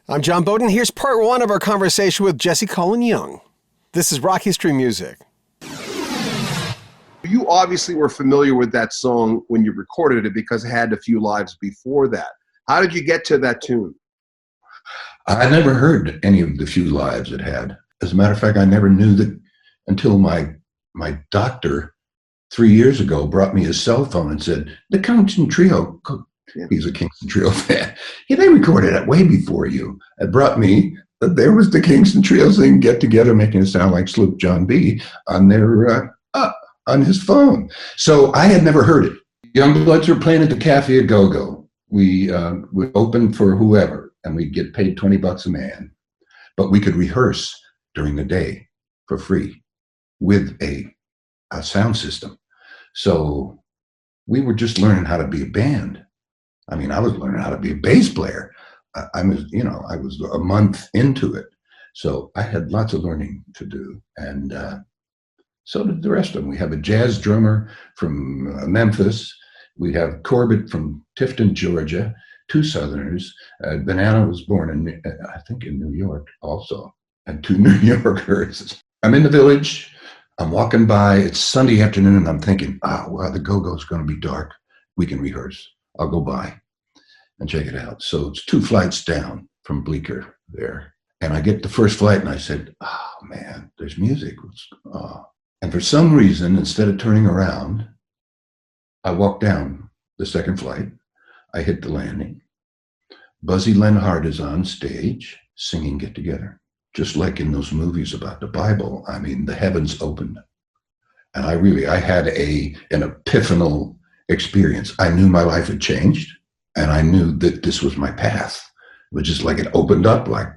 I'm John Beaudin. Here's part one of our conversation with Jesse Colin Young. This is Rock History Music. You obviously were familiar with that song when you recorded it because it had a few lives before that. How did you get to that tune? I never heard any of the few lives it had. As a matter of fact, I never knew that until my doctor 3 years ago brought me his cell phone and said, the Kingston Trio, he's a Kingston Trio fan. Yeah, they recorded it way before you. It brought me, there was the Kingston Trio thing, Get Together, making it sound like Sloop John B. on their, on his phone. So I had never heard it. Youngbloods were playing at the Cafe A Go-Go. We would open for whoever, and we'd get paid $20 a man. But we could rehearse during the day for free with a sound system. So we were just learning how to be a band. I mean, I was learning how to be a bass player. I was a month into it. So I had lots of learning to do. And so did the rest of them. We have a jazz drummer from Memphis. We have Corbett from Tifton, Georgia, two Southerners. Banana was born in, I think, in New York also, and two New Yorkers. I'm in the Village. I'm walking by. It's Sunday afternoon, and I'm thinking, wow, the Go-Go's going to be dark. We can rehearse. I'll go by and check it out. So it's 2 flights down from Bleecker there. And I get the first flight, and I said, oh, man, there's music. And for some reason, instead of turning around, I walked down the second flight. I hit the landing. Buzzy Lenhart is on stage singing Get Together. Just like in those movies about the Bible. I mean, the heavens opened. And I had an epiphanal experience. I knew my life had changed, and I knew that this was my path. It was just like it opened up like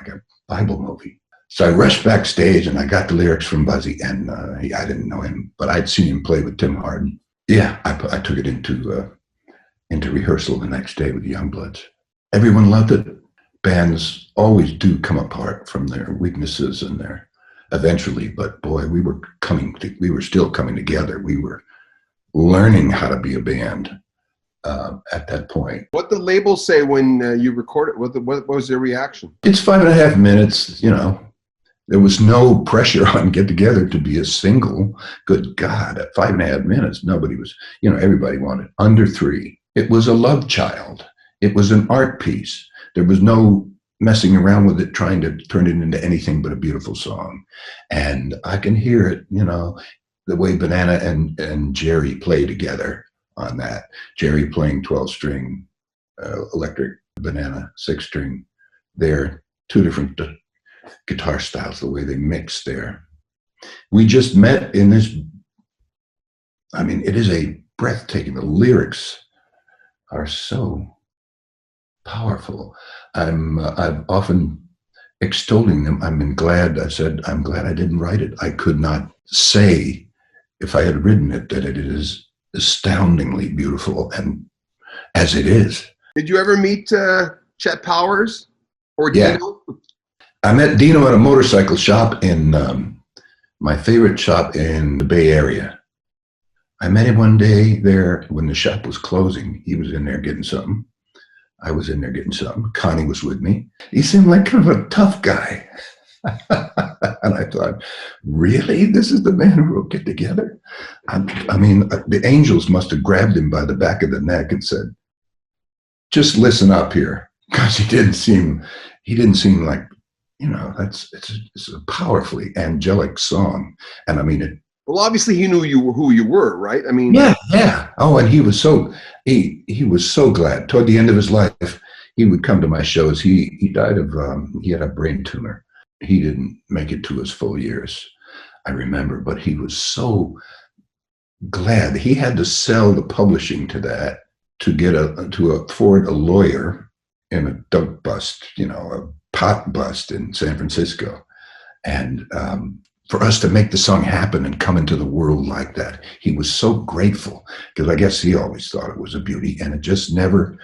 a Bible movie. So I rushed backstage, and I got the lyrics from Buzzy, and I didn't know him, but I'd seen him play with Tim Hardin. Yeah, I took it into rehearsal the next day with the Youngbloods. Everyone loved it. Bands always do come apart from their weaknesses and their eventually, but boy, we were still coming together. We were learning how to be a band at that point. What the labels say when you record it? What was their reaction? It's 5.5 minutes, There was no pressure on Get Together to be a single. Good God, at 5.5 minutes, nobody was, everybody wanted under 3. It was a love child. It was an art piece. There was no messing around with it, trying to turn it into anything but a beautiful song. And I can hear it, the way Banana and Jerry play together on that. Jerry playing 12-string electric, Banana 6-string. They're two different guitar styles, the way they mix there. We just met in this, it is a breathtaking. The lyrics are so powerful. I've often extolling them. I'm glad I didn't write it. I could not say, if I had written it, that it is astoundingly beautiful, and as it is. Did you ever meet Chet Powers or Dino? Yeah. I met Dino at a motorcycle shop in my favorite shop in the Bay Area. I met him one day there when the shop was closing. He was in there getting something. I was in there getting something. Connie was with me. He seemed like kind of a tough guy. And I thought, really? This is the man who wrote Get Together? The angels must have grabbed him by the back of the neck and said, just listen up here. Because he didn't seem like, it's a powerfully angelic song. And well, obviously he knew who you were, right? Yeah. Oh, and he was so glad. Toward the end of his life, he would come to my shows. He died of he had a brain tumor. He didn't make it to his full years, I remember, but he was so glad. He had to sell the publishing to that to afford a lawyer in a dope bust, a pot bust in San Francisco. And for us to make the song happen and come into the world like that, he was so grateful, because I guess he always thought it was a beauty, and it just never,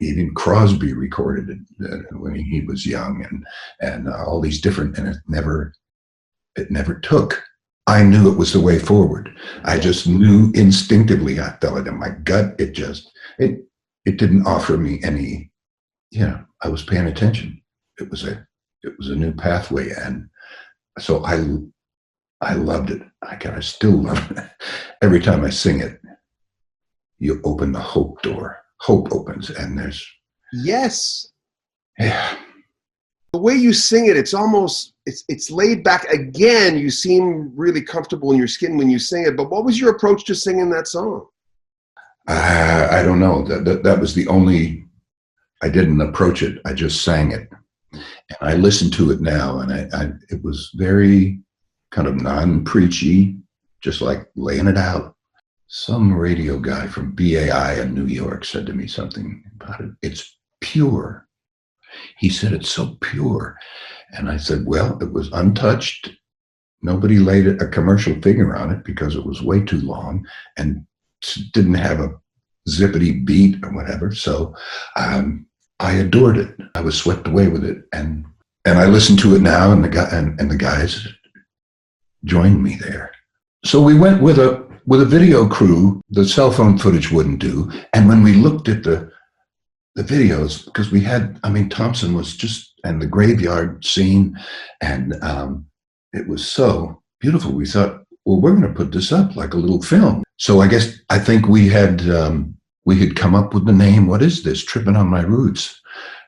even Crosby recorded it when he was young, and all these different, and it never took. I knew it was the way forward. I just knew instinctively. I felt it in my gut. It didn't offer me any, I was paying attention. It was a new pathway, and so I loved it. I still love it. Every time I sing it, you open the hope door. Hope opens, and there's Yes. yeah. The way you sing it, it's laid back. Again, you seem really comfortable in your skin when you sing it. But what was your approach to singing that song? I don't know. That was the only. I didn't approach it. I just sang it, and I listen to it now, and it was very kind of non-preachy, just like laying it out. Some radio guy from BAI in New York said to me something about it. It's pure. He said it's so pure, and I said, well, it was untouched. Nobody laid a commercial figure on it because it was way too long and didn't have a zippity beat or whatever. So I adored it. I was swept away with it, and I listen to it now, and the guys joined me there. So we went with a video crew. The cell phone footage wouldn't do, and when we looked at the videos, because we had, Thompson was just, and the graveyard scene, and it was so beautiful. We thought, well, we're going to put this up like a little film. So I think we had come up with the name, what is this, Tripping on My Roots?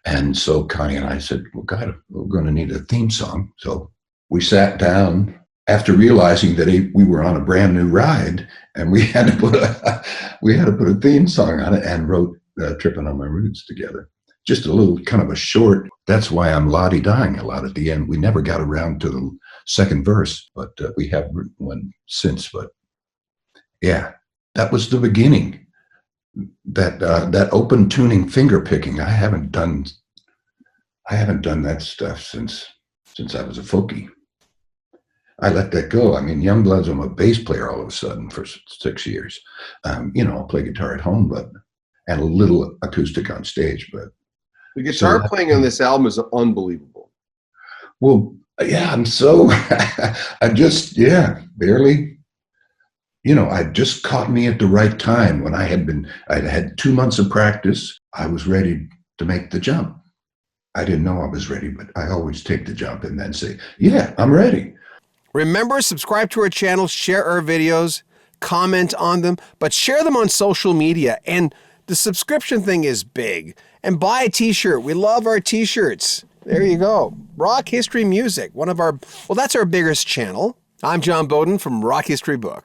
And so Connie and I said, well, God, we're going to need a theme song. So we sat down after realizing that we were on a brand new ride, and we had to put a theme song on it, and wrote Tripping on My Roots together. Just a little kind of a short. That's why I'm la-di-dying a lot at the end. We never got around to the second verse, but we have written one since. But yeah, that was the beginning. That open tuning finger picking, I haven't done that stuff since I was a folkie. I let that go. Youngbloods, I'm a bass player all of a sudden for 6 years. I'll play guitar at home, and a little acoustic on stage. But the guitar playing on this album is unbelievable. Well, yeah, I'm so barely. It just caught me at the right time when I'd had 2 months of practice. I was ready to make the jump. I didn't know I was ready, but I always take the jump and then say, yeah, I'm ready. Remember, subscribe to our channel, share our videos, comment on them, but share them on social media. And the subscription thing is big. And buy a t-shirt. We love our t-shirts. There you go. Rock History Music, that's our biggest channel. I'm John Beaudin from Rock History Book.